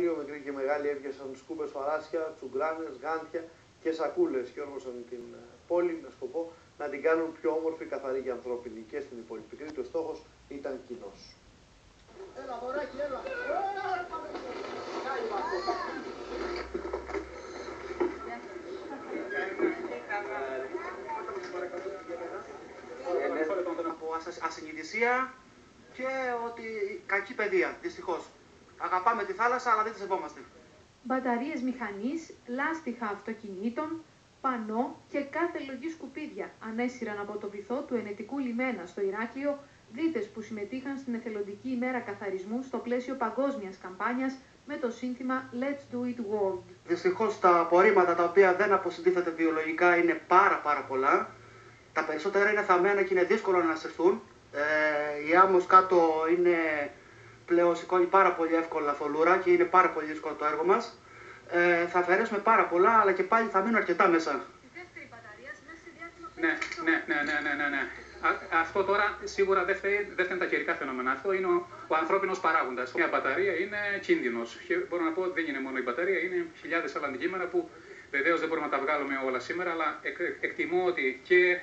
Λίγο μικρή και μεγάλη έβγαιναν σκούπες, φαράσια, τσουγκράνες, γάντια και σακούλες και όργωσαν την πόλη με σκοπό να την κάνουν πιο όμορφη, καθαρή και ανθρώπινη και στην υπόλοιπη Κρήτη. Ο στόχος ήταν κοινός. Έλα, μωράκι, έλα. Από ασυνειδησία και ότι κακή παιδεία, δυστυχώς. Αγαπάμε τη θάλασσα, αλλά δεν τη σεβόμαστε. Μπαταρίες μηχανής, λάστιχα αυτοκινήτων, πανό και κάθε λογή σκουπίδια ανέσυραν από το βυθό του Ενετικού λιμένα στο Ηράκλειο δίδες που συμμετείχαν στην εθελοντική ημέρα καθαρισμού στο πλαίσιο παγκόσμιας καμπάνιας με το σύνθημα Let's Do It World. Δυστυχώς τα απορρίμματα τα οποία δεν αποσυντίθεται βιολογικά είναι πάρα πολλά. Τα περισσότερα είναι θαμμένα και είναι δύσκολο να ανασυρθούν. Η άμμος κάτω είναι πλέον σηκώνει πάρα πολύ εύκολα θολούρα και είναι πάρα πολύ δύσκολο το έργο μας. Θα αφαιρέσουμε πάρα πολλά, αλλά και πάλι θα μείνουν αρκετά μέσα. Η δεύτερη μπαταρία μέσα σε διάστημα Ναι. Αυτό τώρα σίγουρα δεν φταίνουν τα καιρικά φαινόμενα. Αυτό είναι ο ανθρώπινος παράγοντας. Μια μπαταρία είναι κίνδυνος. Και μπορώ να πω ότι δεν είναι μόνο η μπαταρία, είναι χιλιάδες άλλα αντικείμενα που βεβαίως δεν μπορούμε να τα βγάλουμε όλα σήμερα, αλλά εκτιμώ ότι και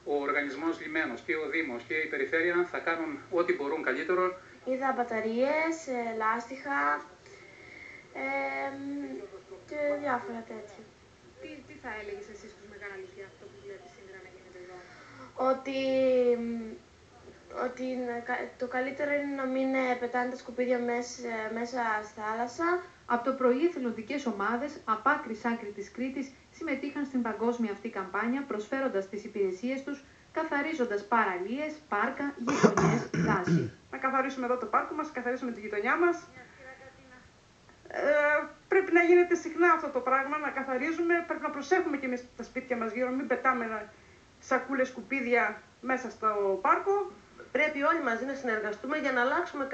ο οργανισμός λιμένος και ο Δήμος και η Περιφέρεια θα κάνουν ό,τι μπορούν καλύτερο. Είδα μπαταρίες, λάστιχα και διάφορα τέτοια. Τι θα έλεγες εσύ στους μεγάλους για αυτό που βλέπεις σήμερα να γίνεται εδώ? Ότι το καλύτερο είναι να μην πετάνε τα σκουπίδια μέσα στη θάλασσα. Από το πρωί εθελοντικές ομάδες από άκρη σ' άκρη της Κρήτης συμμετείχαν στην παγκόσμια αυτή καμπάνια, προσφέροντας τις υπηρεσίες τους, καθαρίζοντας παραλίες, πάρκα, γειτονιές, δάση. Να καθαρίσουμε εδώ το πάρκο μας, να καθαρίσουμε τη γειτονιά μας. Πρέπει να γίνεται συχνά αυτό το πράγμα, να καθαρίζουμε, πρέπει να προσέχουμε και εμείς τα σπίτια μας γύρω, μην πετάμε σακούλες, σκουπίδια μέσα στο πάρκο. Πρέπει όλοι μαζί να συνεργαστούμε για να αλλάξουμε